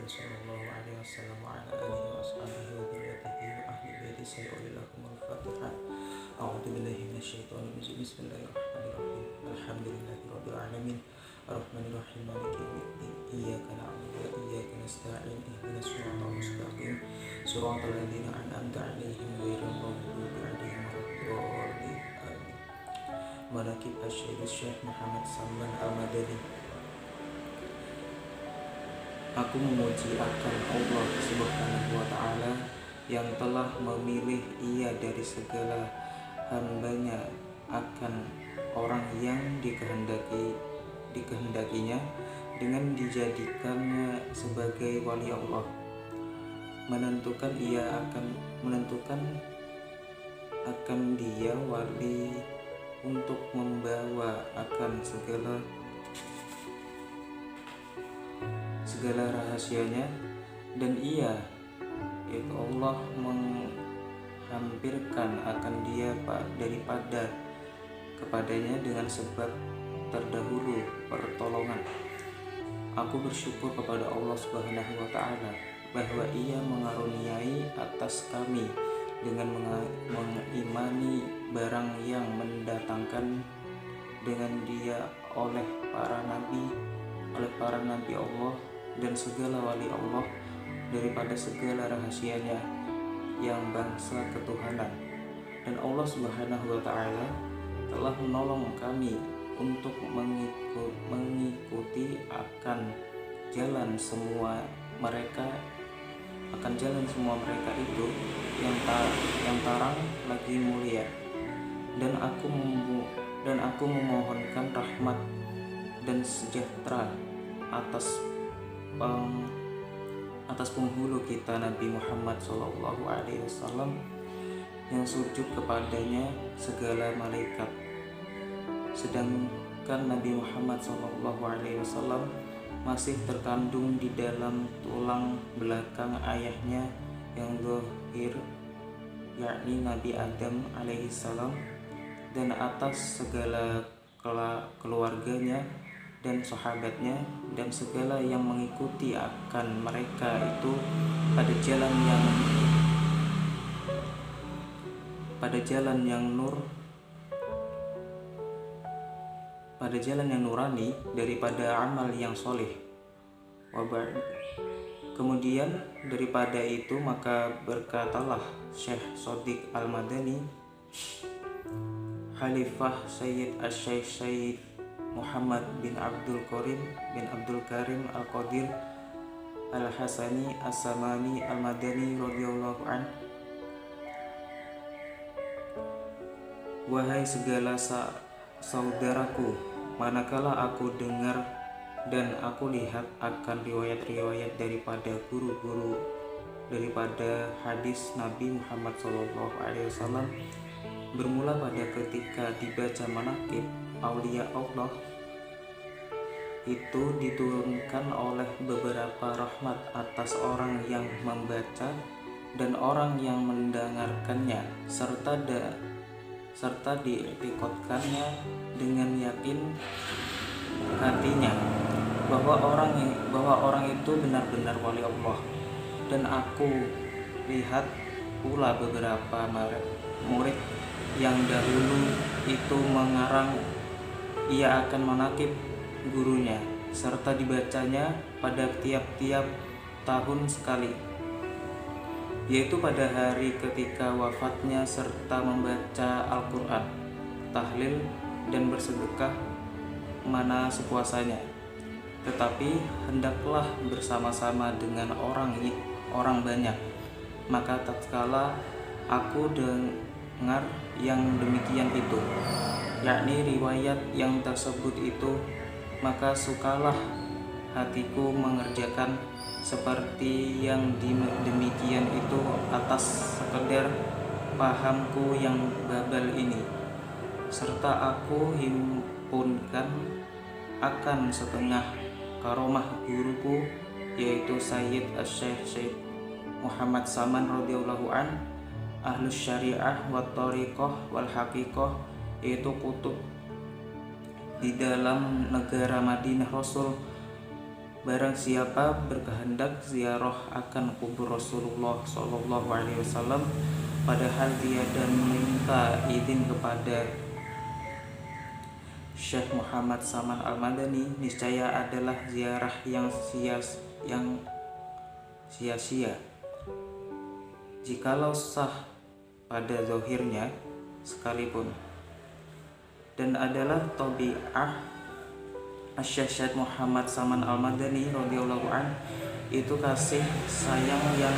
sallallahu alaihi wasallam wa ala alihi wa ashabihi wa dhurriyyatihi wa ahli baiti sayyidil lahumul fatihah. A'udzu billahi minasyaitonir rajim. Bismillahirrahmanirrahim. Alhamdulillahirabbil alamin. Arrahmanir rahim. Maliki yaumiddin. Iyyaka na'budu wa iyyaka nasta'in. Ihdinas siratal mustaqim. Siratal ladzina an'amta 'alaihim ghairil maghdubi 'alaihim waladdallin. Amin. Manaqib Syekh Muhammad Saman Al-Madani. Aku memuji akan Allah Subhanahu wa ta'ala yang telah memilih ia dari segala hambanya akan orang yang dikehendakinya dengan dijadikannya sebagai wali Allah. Menentukan akan dia wali untuk membawa akan segala rahasianya, dan ia yaitu Allah menghampirkan akan dia daripada kepadanya dengan sebab terdahulu pertolongan. Aku bersyukur kepada Allah Subhanahu wa ta'ala bahwa ia mengaruniai atas kami dengan mengimani barang yang mendatangkan dengan dia oleh para nabi Allah dan segala wali Allah daripada segala rahasianya yang bangsa ketuhanan. Dan Allah Subhanahu wa ta'ala telah menolong kami untuk mengikuti akan jalan semua mereka itu yang tarang lagi mulia. Dan aku memohonkan rahmat dan sejahtera atas penghulu kita Nabi Muhammad SAW yang sujud kepadanya segala malaikat, sedangkan Nabi Muhammad SAW masih terkandung di dalam tulang belakang ayahnya yang zahir, yakni Nabi Adam alaihissalam, dan atas segala keluarganya dan sahabatnya dan segala yang mengikuti akan mereka itu pada jalan yang nurani daripada amal yang soleh. Kemudian daripada itu maka berkatalah Syekh Shadiq Al-Madani, Khalifah Sayyid Asy-Syaikh Muhammad bin Abdul Karim Al-Qadir Al-Hasani As-Samani Al-Madani radhiyallahu an. Wahai segala saudaraku, manakala aku dengar dan aku lihat akan riwayat-riwayat daripada guru-guru daripada hadis Nabi Muhammad SAW, bermula pada ketika dibaca manaqib aulia Allah itu diturunkan oleh beberapa rahmat atas orang yang membaca dan orang yang mendengarkannya, serta diiktikadkannya dengan yakin hatinya bahwa orang itu benar-benar wali Allah. Dan aku lihat pula beberapa murid yang dahulu itu mengarang ia akan manaqib gurunya, serta dibacanya pada tiap-tiap tahun sekali, yaitu pada hari ketika wafatnya, serta membaca Al-Quran, tahlil dan bersedekah mana sepuasanya. Tetapi hendaklah bersama-sama dengan orang banyak. Maka tatkala aku dengar yang demikian itu, yakni riwayat yang tersebut itu, maka sukalah hatiku mengerjakan seperti yang demikian itu atas sekedar pahamku yang babal ini, serta aku himpunkan akan setengah karomah guruku, yaitu Sayyid Asy-Syaikh Muhammad Saman radhiyallahu an, ahlus syariah wa thariqah wal haqiqah, yaitu kutub di dalam negara Madinah Rasul Barang siapa berkehendak ziarah akan kubur Rasulullah Shallallahu Alaihi Wasallam, padahal tiada meminta izin kepada Syekh Muhammad Saman Al-Madani, niscaya adalah ziarah yang sia-sia. Jikalau sah pada zahirnya sekalipun, dan adalah tabi'ah Syekh Muhammad Saman Al-Madani radhiyallahu an itu kasih sayang yang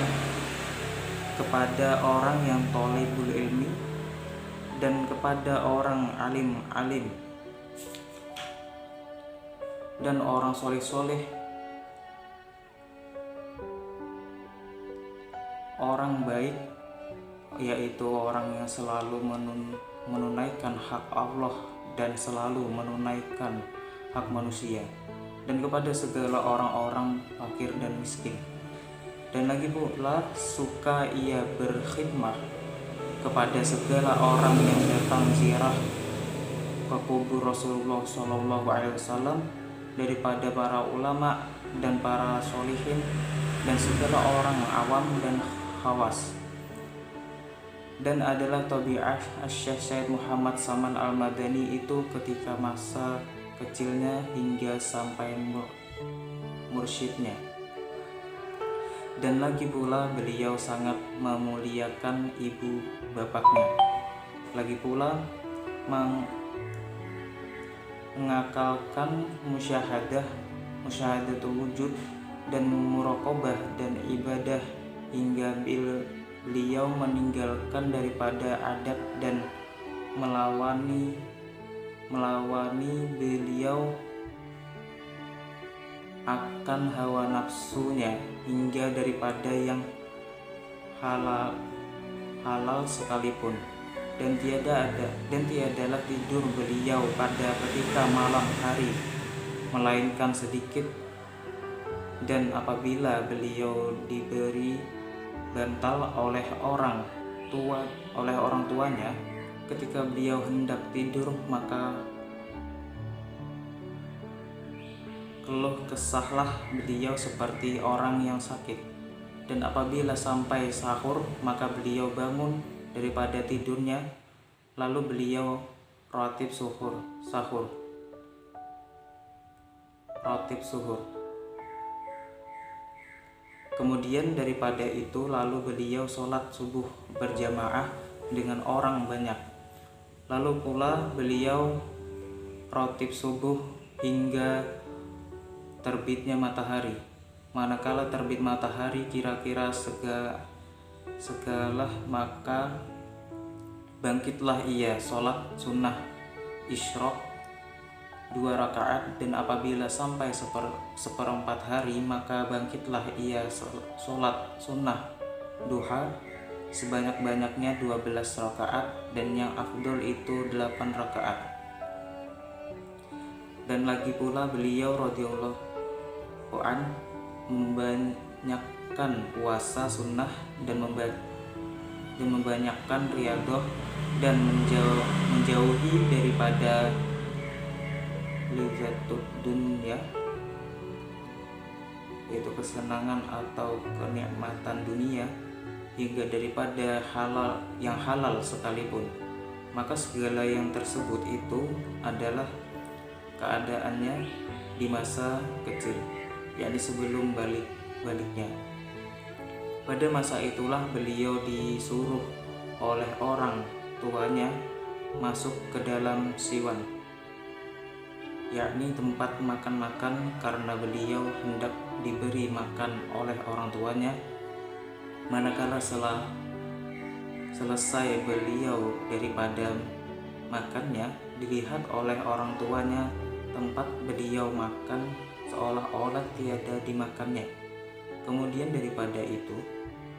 kepada orang yang thalibul ilmi dan kepada orang alim dan orang soleh, orang baik, yaitu orang yang selalu menunaikan hak Allah dan selalu menunaikan hak manusia, dan kepada segala orang-orang fakir dan miskin. Dan lagi pula suka ia berkhidmah kepada segala orang yang datang ziarah ke kubur Rasulullah Shallallahu Alaihi Wasallam daripada para ulama dan para sholihin dan segala orang awam dan khawas. Dan adalah tabi'ah Syekh Muhammad Saman Al-Madani itu ketika masa kecilnya hingga sampai mursyidnya. Dan lagi pula beliau sangat memuliakan ibu bapaknya. Lagi pula mengakalkan musyahadatul wujud dan muraqabah dan ibadah, hingga beliau meninggalkan daripada adab dan melawani beliau akan hawa nafsunya, hingga daripada yang halal sekalipun. Dan tiadalah tidur beliau pada ketika malam hari melainkan sedikit, dan apabila beliau diberi bantal oleh orang tuanya ketika beliau hendak tidur, maka keluh kesahlah beliau seperti orang yang sakit. Dan apabila sampai sahur, maka beliau bangun daripada tidurnya, lalu beliau rotib suhur. Kemudian daripada itu lalu beliau sholat subuh berjamaah dengan orang banyak. Lalu pula beliau rotib subuh hingga terbitnya matahari. Manakala terbit matahari kira-kira segala, maka bangkitlah ia sholat sunnah isyraq 2 rakaat. Dan apabila sampai seperempat hari, maka bangkitlah ia sholat sunnah duha sebanyak-banyaknya 12 rakaat, dan yang afdol itu 8 rakaat. Dan lagi pula beliau radhiyallahu an membanyakkan puasa sunnah dan membanyakkan riyadhah dan menjauhi daripada lizatud dunya, yaitu kesenangan atau kenikmatan dunia, hingga daripada yang halal sekalipun. Maka segala yang tersebut itu adalah keadaannya di masa kecil, yakni sebelum baliknya. Pada masa itulah beliau disuruh oleh orang tuanya masuk ke dalam siwan, yakni tempat makan-makan, karena beliau hendak diberi makan oleh orang tuanya. Manakala selesai beliau daripada makannya, dilihat oleh orang tuanya tempat beliau makan seolah-olah tiada dimakannya. Kemudian daripada itu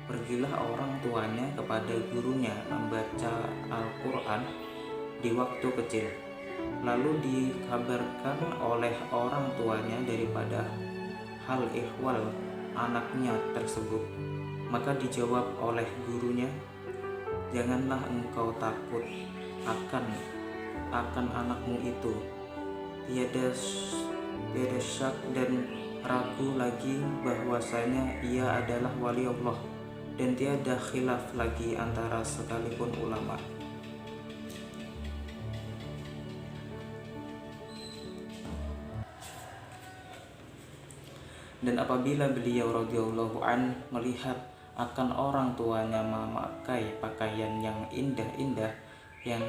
pergilah orang tuanya kepada gurunya membaca Al-Quran di waktu kecil. Lalu dikabarkan oleh orang tuanya daripada hal ihwal anaknya tersebut. Maka dijawab oleh gurunya, janganlah engkau takut akan anakmu itu. Tiada syak dan ragu lagi bahwasanya ia adalah wali Allah, dan tiada khilaf lagi antara sekalipun ulama. Dan apabila beliau radhiyallahu an melihat akan orang tuanya memakai pakaian yang indah-indah yang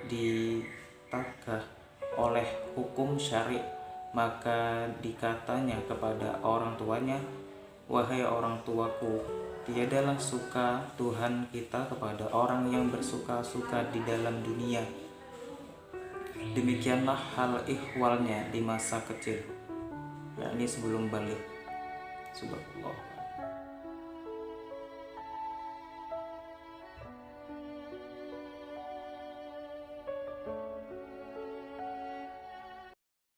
ditagih oleh hukum syari, maka dikatanya kepada orang tuanya, "Wahai orang tuaku, tiadalah suka Tuhan kita kepada orang yang bersuka-suka di dalam dunia. Demikianlah hal ihwalnya di masa kecil," yakni sebelum balik. Subhanallah.